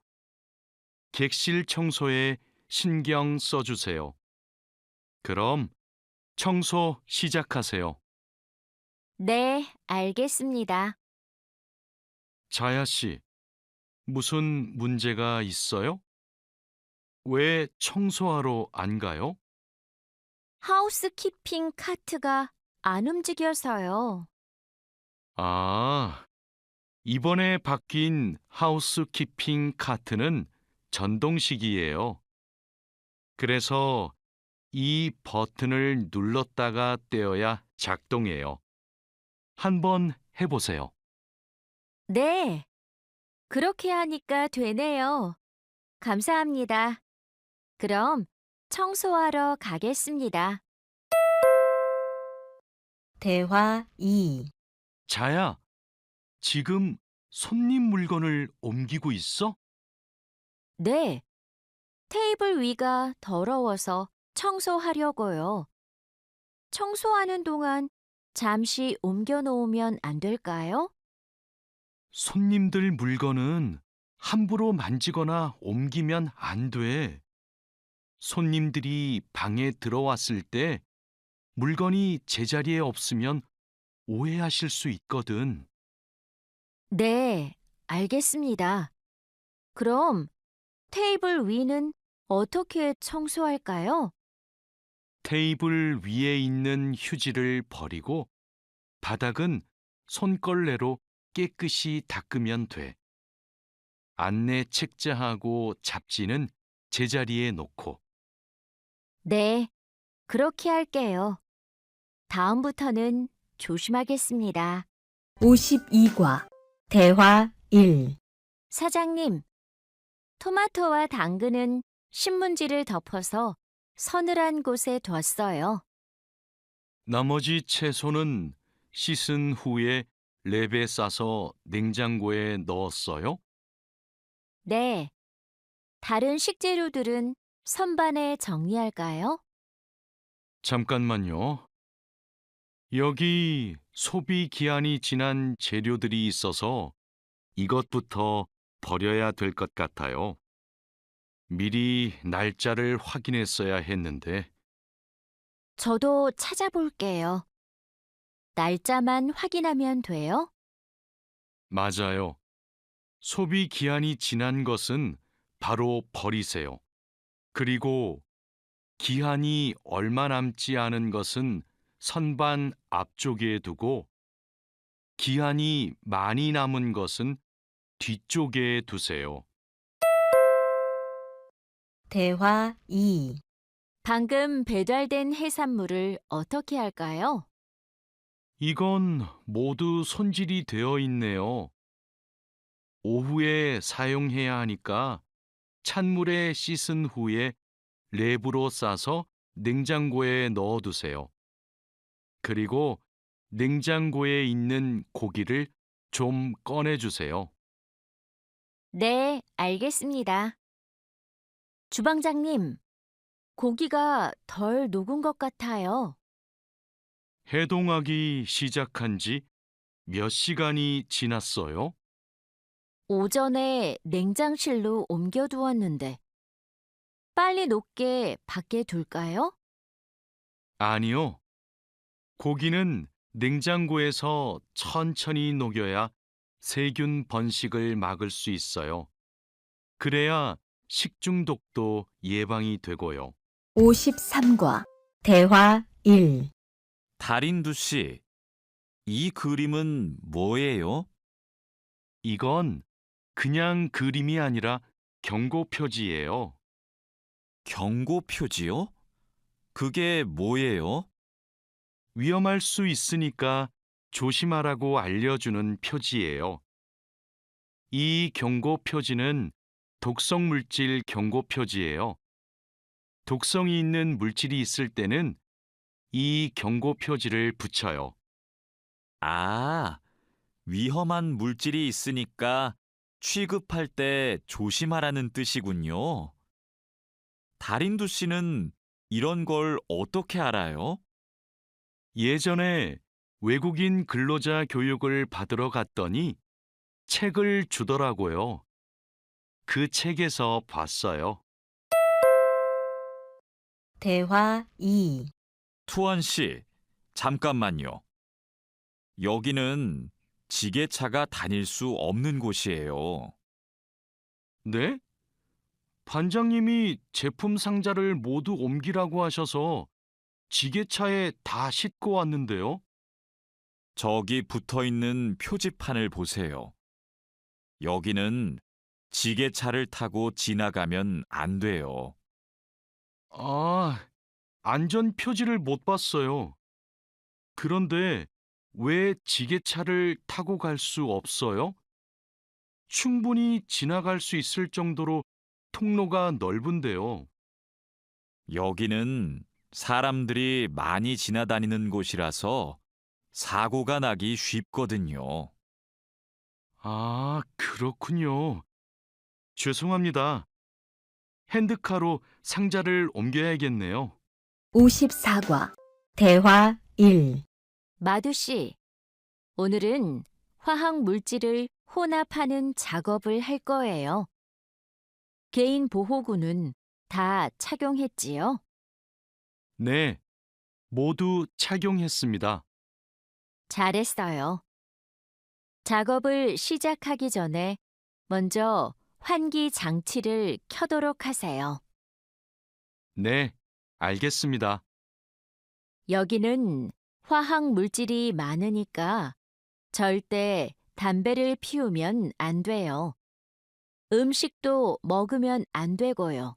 객실 청소에 신경 써주세요. 그럼 청소 시작하세요. 네, 알겠습니다. 자야 씨, 무슨 문제가 있어요? 왜 청소하러 안 가요? 하우스키핑 카트가 안 움직여서요. 아, 이번에 바뀐 하우스키핑 카트는 전동식이에요. 그래서 이 버튼을 눌렀다가 떼어야 작동해요. 한번 해보세요. 네, 그렇게 하니까 되네요. 감사합니다. 그럼 청소하러 가겠습니다. 대화 2. 자야, 지금 손님 물건을 옮기고 있어? 네, 테이블 위가 더러워서 청소하려고요. 청소하는 동안 잠시 옮겨 놓으면 안 될까요? 손님들 물건은 함부로 만지거나 옮기면 안 돼. 손님들이 방에 들어왔을 때 물건이 제자리에 없으면 오해하실 수 있거든. 네, 알겠습니다. 그럼 테이블 위는 어떻게 청소할까요? 테이블 위에 있는 휴지를 버리고 바닥은 손걸레로 깨끗이 닦으면 돼. 안내 책자하고 잡지는 제자리에 놓고. 네, 그렇게 할게요. 다음부터는 조심하겠습니다. 52과 대화 1. 사장님, 토마토와 당근은 신문지를 덮어서 서늘한 곳에 뒀어요. 나머지 채소는 씻은 후에 랩에 싸서 냉장고에 넣었어요? 네, 다른 식재료들은 선반에 정리할까요? 잠깐만요. 여기 소비 기한이 지난 재료들이 있어서 이것부터 버려야 될 것 같아요. 미리 날짜를 확인했어야 했는데, 저도 찾아볼게요. 날짜만 확인하면 돼요? 맞아요. 소비 기한이 지난 것은 바로 버리세요. 그리고 기한이 얼마 남지 않은 것은 선반 앞쪽에 두고 기한이 많이 남은 것은 뒤쪽에 두세요. 대화 2. 방금 배달된 해산물을 어떻게 할까요? 이건 모두 손질이 되어 있네요. 오후에 사용해야 하니까 찬물에 씻은 후에 랩으로 싸서 냉장고에 넣어두세요. 그리고 냉장고에 있는 고기를 좀 꺼내주세요. 네, 알겠습니다. 주방장님, 고기가 덜 녹은 것 같아요. 해동하기 시작한 지 몇 시간이 지났어요? 오전에 냉장실로 옮겨두었는데, 빨리 녹게 밖에 둘까요? 아니요. 고기는 냉장고에서 천천히 녹여야 세균 번식을 막을 수 있어요. 그래야 식중독도 예방이 되고요. 53과 대화 1. 달인두 씨, 이 그림은 뭐예요? 이건 그냥 그림이 아니라 경고 표지예요. 경고 표지요? 그게 뭐예요? 위험할 수 있으니까 조심하라고 알려주는 표지예요. 이 경고 표지는 독성 물질 경고 표지예요. 독성이 있는 물질이 있을 때는 이 경고 표지를 붙여요. 아, 위험한 물질이 있으니까 취급할 때 조심하라는 뜻이군요. 다린두 씨는 이런 걸 어떻게 알아요? 예전에 외국인 근로자 교육을 받으러 갔더니 책을 주더라고요. 그 책에서 봤어요. 대화 2. 투원 씨, 잠깐만요. 여기는 지게차가 다닐 수 없는 곳이에요. 네? 반장님이 제품 상자를 모두 옮기라고 하셔서 지게차에 다 싣고 왔는데요. 저기 붙어 있는 표지판을 보세요. 여기는 지게차를 타고 지나가면 안 돼요. 아, 안전 표지를 못 봤어요. 그런데 왜 지게차를 타고 갈 수 없어요? 충분히 지나갈 수 있을 정도로 통로가 넓은데요. 여기는 사람들이 많이 지나다니는 곳이라서 사고가 나기 쉽거든요. 아, 그렇군요. 죄송합니다. 핸드카로 상자를 옮겨야겠네요. 54과 대화 1. 마두 씨, 오늘은 화학 물질을 혼합하는 작업을 할 거예요. 개인 보호구는 다 착용했지요? 네, 모두 착용했습니다. 잘했어요. 작업을 시작하기 전에 먼저 환기 장치를 켜도록 하세요. 네, 알겠습니다. 여기는 화학 물질이 많으니까 절대 담배를 피우면 안 돼요. 음식도 먹으면 안 되고요.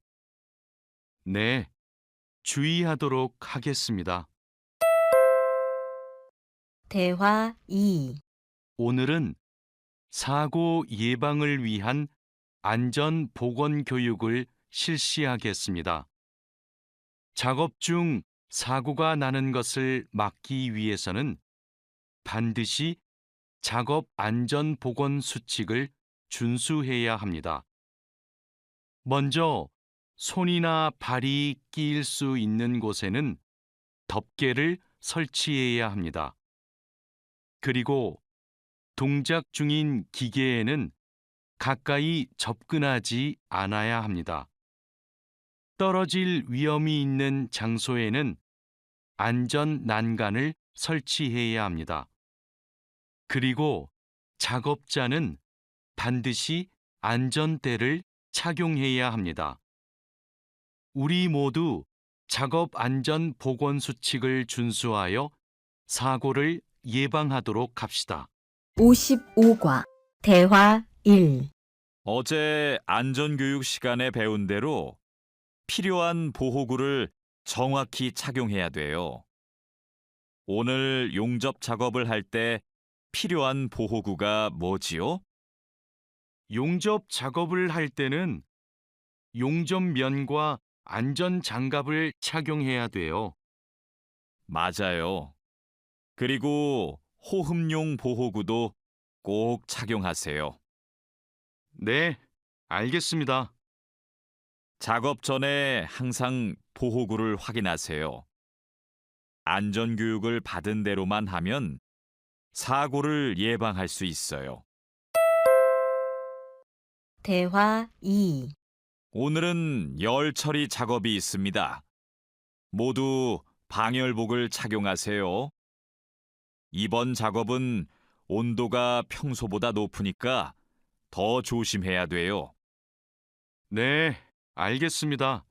네, 주의하도록 하겠습니다. 대화 2. 오늘은 사고 예방을 위한 안전 보건 교육을 실시하겠습니다. 작업 중 사고가 나는 것을 막기 위해서는 반드시 작업 안전 보건 수칙을 준수해야 합니다. 먼저 손이나 발이 끼일 수 있는 곳에는 덮개를 설치해야 합니다. 그리고 동작 중인 기계에는 가까이 접근하지 않아야 합니다. 떨어질 위험이 있는 장소에는 안전 난간을 설치해야 합니다. 그리고 작업자는 반드시 안전대를 착용해야 합니다. 우리 모두 작업 안전 보건 수칙을 준수하여 사고를 예방하도록 합시다. 55과 대화 1. 어제 안전교육 시간에 배운 대로 필요한 보호구를 정확히 착용해야 돼요. 오늘 용접 작업을 할 때 필요한 보호구가 뭐지요? 용접 작업을 할 때는 용접면과 안전 장갑을 착용해야 돼요. 맞아요. 그리고 호흡용 보호구도 꼭 착용하세요. 네, 알겠습니다. 작업 전에 항상 보호구를 확인하세요. 안전교육을 받은 대로만 하면 사고를 예방할 수 있어요. 대화 2. 오늘은 열 처리 작업이 있습니다. 모두 방열복을 착용하세요. 이번 작업은 온도가 평소보다 높으니까 더 조심해야 돼요. 네, 알겠습니다.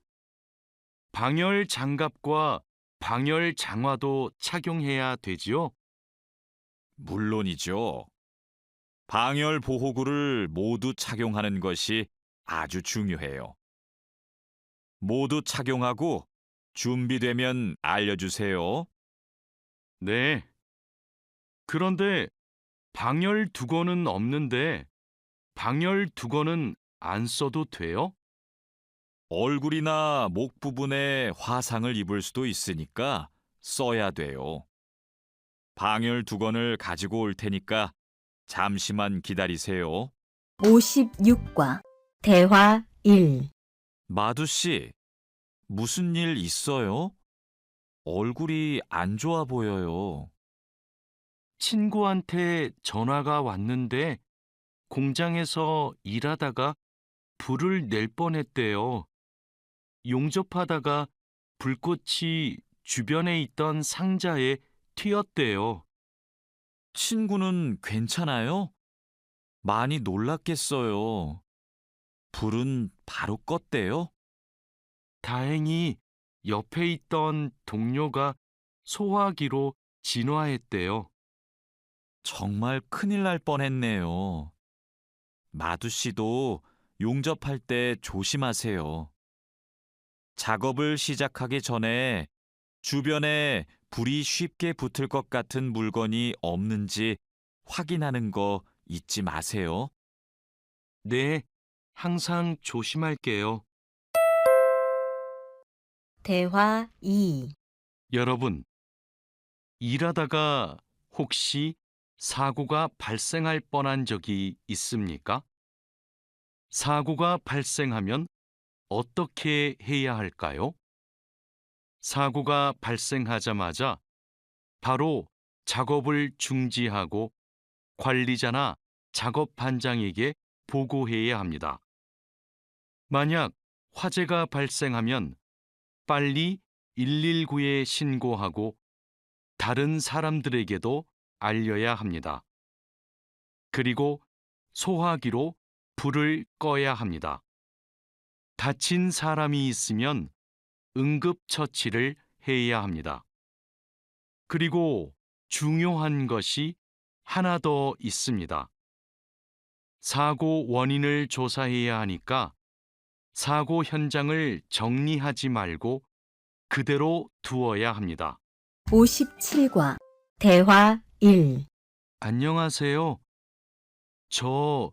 방열 장갑과 방열 장화도 착용해야 되지요? 물론이죠. 방열 보호구를 모두 착용하는 것이 아주 중요해요. 모두 착용하고 준비되면 알려주세요. 네. 그런데 방열 두건은 없는데 방열 두건은 안 써도 돼요? 얼굴이나 목 부분에 화상을 입을 수도 있으니까 써야 돼요. 방열 두건을 가지고 올 테니까 잠시만 기다리세요. 56과 대화 1. 마두 씨, 무슨 일 있어요? 얼굴이 안 좋아 보여요. 친구한테 전화가 왔는데 공장에서 일하다가 불을 낼 뻔했대요. 용접하다가 불꽃이 주변에 있던 상자에 튀었대요. 친구는 괜찮아요? 많이 놀랐겠어요. 불은 바로 껐대요? 다행히 옆에 있던 동료가 소화기로 진화했대요. 정말 큰일 날 뻔했네요. 마두 씨도 용접할 때 조심하세요. 작업을 시작하기 전에 주변에 불이 쉽게 붙을 것 같은 물건이 없는지 확인하는 거 잊지 마세요. 네, 항상 조심할게요. 대화 2. 여러분, 일하다가 혹시 사고가 발생할 뻔한 적이 있습니까? 사고가 발생하면 어떻게 해야 할까요? 사고가 발생하자마자 바로 작업을 중지하고 관리자나 작업 반장에게 보고해야 합니다. 만약 화재가 발생하면 빨리 119에 신고하고 다른 사람들에게도 알려야 합니다. 그리고 소화기로 불을 꺼야 합니다. 다친 사람이 있으면 응급처치를 해야 합니다. 그리고 중요한 것이 하나 더 있습니다. 사고 원인을 조사해야 하니까 사고 현장을 정리하지 말고 그대로 두어야 합니다. 57과 대화 1. 안녕하세요. 저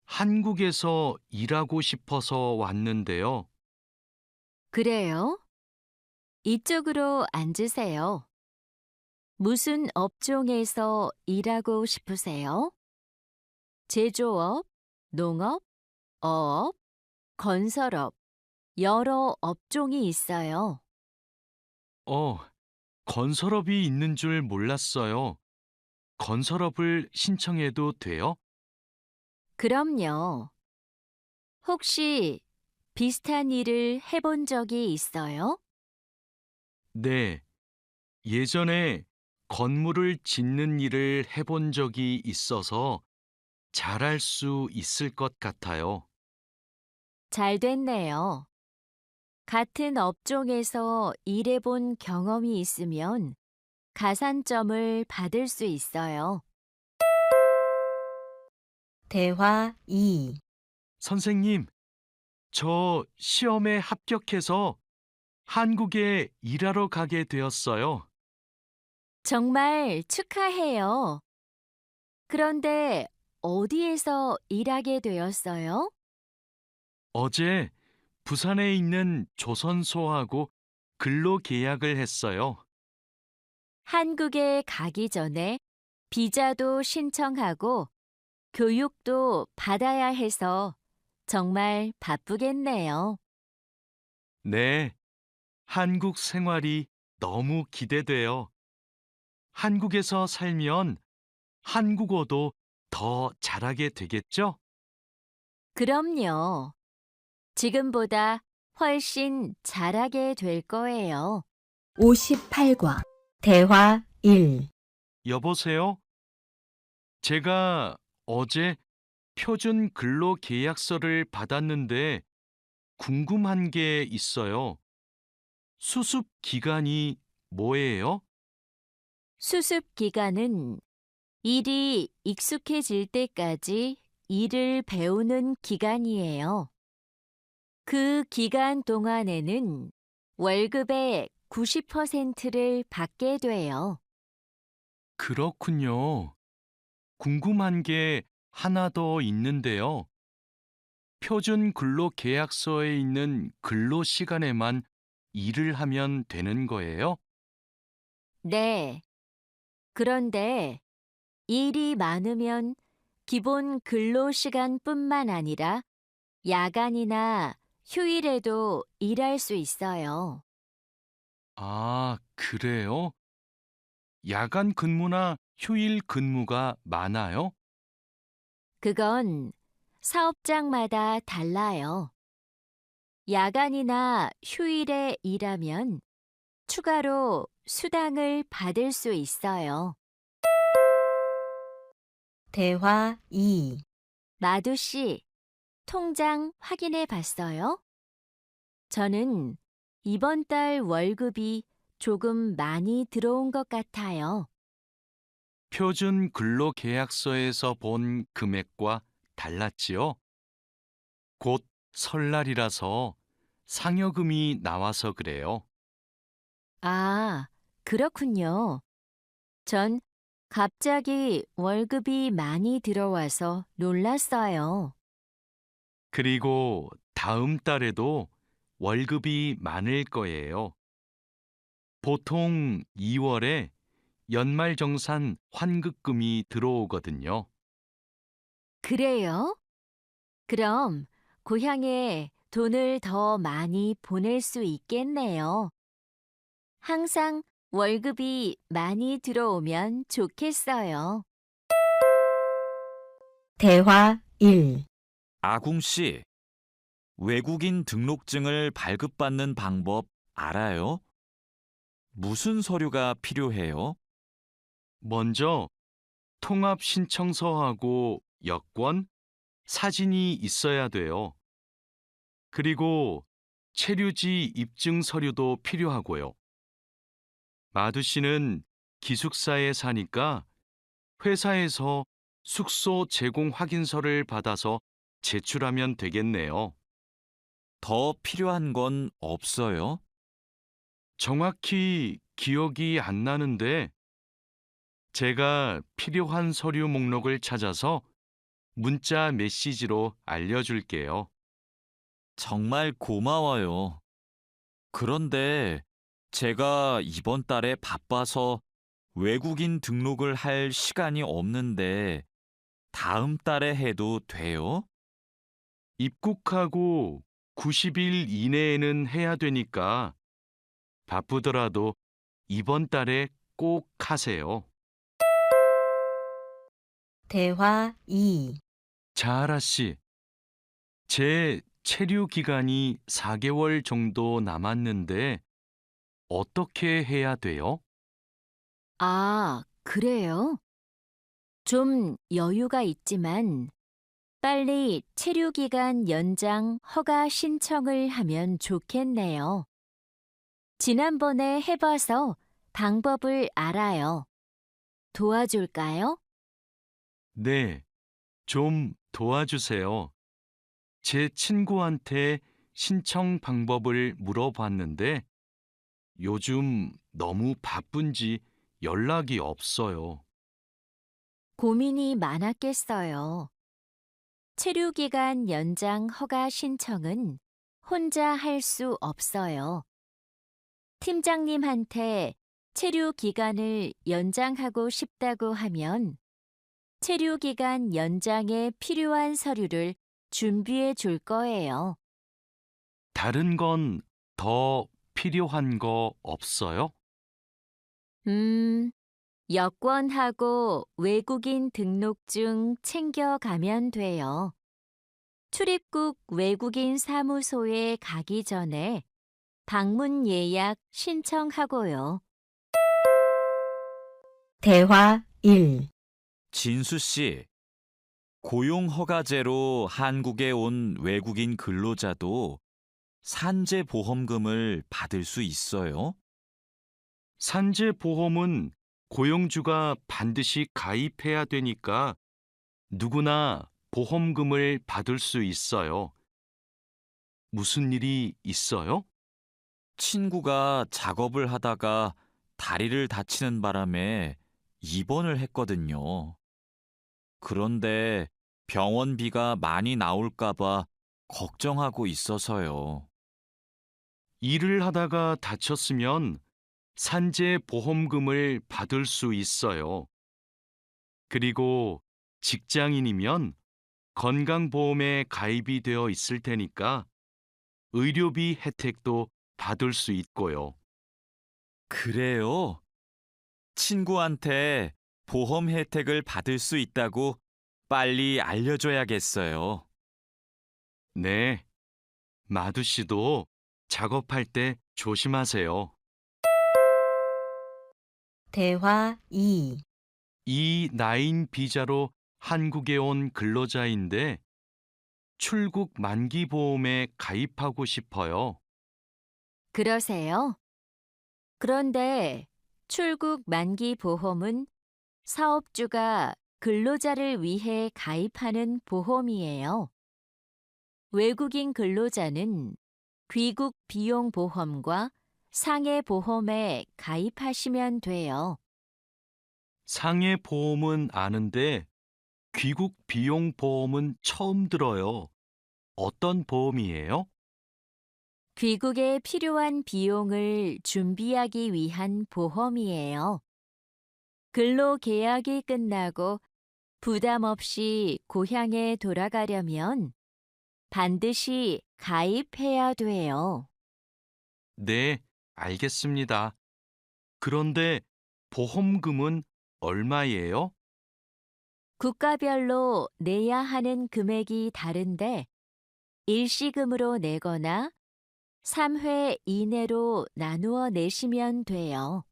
한국에서 일하고 싶어서 왔는데요. 그래요? 이쪽으로 앉으세요. 무슨 업종에서 일하고 싶으세요? 제조업, 농업, 어업, 건설업, 여러 업종이 있어요. 건설업이 있는 줄 몰랐어요. 건설업을 신청해도 돼요? 그럼요. 혹시 비슷한 일을 해본 적이 있어요? 네. 예전에 건물을 짓는 일을 해본 적이 있어서 잘할 수 있을 것 같아요. 잘 됐네요. 같은 업종에서 일해본 경험이 있으면 가산점을 받을 수 있어요. 대화 2. 선생님, 저 시험에 합격해서 한국에 일하러 가게 되었어요. 정말 축하해요. 그런데 어디에서 일하게 되었어요? 어제 부산에 있는 조선소하고 근로 계약을 했어요. 한국에 가기 전에 비자도 신청하고 교육도 받아야 해서 정말 바쁘겠네요. 네, 한국 생활이 너무 기대돼요. 한국에서 살면 한국어도 더 잘하게 되겠죠? 그럼요. 지금보다 훨씬 잘하게 될 거예요. 58과 대화 1. 여보세요? 제가 어제 표준 근로 계약서를 받았는데 궁금한 게 있어요. 수습 기간이 뭐예요? 수습 기간은 일이 익숙해질 때까지 일을 배우는 기간이에요. 그 기간 동안에는 월급의 90%를 받게 돼요. 그렇군요. 궁금한 게 하나 더 있는데요. 표준 근로 계약서에 있는 근로 시간에만 일을 하면 되는 거예요? 네. 그런데 일이 많으면 기본 근로 시간뿐만 아니라 야간이나 휴일에도 일할 수 있어요. 아, 그래요? 야간 근무나 휴일 근무가 많아요? 그건 사업장마다 달라요. 야간이나 휴일에 일하면 추가로 수당을 받을 수 있어요. 대화 2. 마두 씨, 통장 확인해 봤어요? 저는 이번 달 월급이 조금 많이 들어온 것 같아요. 표준 근로 계약서에서 본 금액과 달랐지요? 곧 설날이라서 상여금이 나와서 그래요. 아, 그렇군요. 전 갑자기 월급이 많이 들어와서 놀랐어요. 그리고 다음 달에도 월급이 많을 거예요. 보통 2월에 연말정산 환급금이 들어오거든요. 그래요? 그럼 고향에 돈을 더 많이 보낼 수 있겠네요. 항상 월급이 많이 들어오면 좋겠어요. 대화 1. 아궁 씨, 외국인 등록증을 발급받는 방법 알아요? 무슨 서류가 필요해요? 먼저 통합 신청서하고 여권, 사진이 있어야 돼요. 그리고 체류지 입증 서류도 필요하고요. 마두 씨는 기숙사에 사니까 회사에서 숙소 제공 확인서를 받아서 제출하면 되겠네요. 더 필요한 건 없어요? 정확히 기억이 안 나는데 제가 필요한 서류 목록을 찾아서 문자 메시지로 알려줄게요. 정말 고마워요. 그런데 제가 이번 달에 바빠서 외국인 등록을 할 시간이 없는데 다음 달에 해도 돼요? 입국하고 90일 이내에는 해야 되니까 바쁘더라도 이번 달에 꼭 하세요. 대화 2. 자하라 씨, 제 체류 기간이 4개월 정도 남았는데 어떻게 해야 돼요? 아, 그래요? 좀 여유가 있지만 빨리 체류기간 연장 허가 신청을 하면 좋겠네요. 지난번에 해봐서 방법을 알아요. 도와줄까요? 네, 좀 도와주세요. 제 친구한테 신청 방법을 물어봤는데 요즘 너무 바쁜지 연락이 없어요. 고민이 많았겠어요. 체류기간 연장 허가 신청은 혼자 할 수 없어요. 팀장님한테 체류 기간을 연장하고 싶다고 하면 체류 기간 연장에 필요한 서류를 준비해 줄 거예요. 다른 건 더 필요한 거 없어요? 여권하고 외국인 등록증 챙겨가면 돼요. 출입국 외국인 사무소에 가기 전에 방문 예약 신청하고요. 대화 1. 진수 씨, 고용 허가제로 한국에 온 외국인 근로자도 산재 보험금을 받을 수 있어요? 산재 보험은 고용주가 반드시 가입해야 되니까 누구나 보험금을 받을 수 있어요. 무슨 일이 있어요? 친구가 작업을 하다가 다리를 다치는 바람에 입원을 했거든요. 그런데 병원비가 많이 나올까봐 걱정하고 있어서요. 일을 하다가 다쳤으면 산재 보험금을 받을 수 있어요. 그리고 직장인이면 건강보험에 가입이 되어 있을 테니까 의료비 혜택도 받을 수 있고요. 그래요? 친구한테 보험 혜택을 받을 수 있다고 빨리 알려줘야겠어요. 네, 마두 씨도 작업할 때 조심하세요. 대화 2. 이 나인 비자로 한국에 온 근로자인데 출국 만기 보험에 가입하고 싶어요. 그러세요? 그런데 출국 만기 보험은 사업주가 근로자를 위해 가입하는 보험이에요. 외국인 근로자는 귀국 비용 보험과 상해 보험에 가입하시면 돼요. 상해 보험은 아는데 귀국 비용 보험은 처음 들어요. 어떤 보험이에요? 귀국에 필요한 비용을 준비하기 위한 보험이에요. 근로 계약이 끝나고 부담 없이 고향에 돌아가려면 반드시 가입해야 돼요. 네, 알겠습니다. 그런데 보험금은 얼마예요? 국가별로 내야 하는 금액이 다른데 일시금으로 내거나 3회 이내로 나누어 내시면 돼요.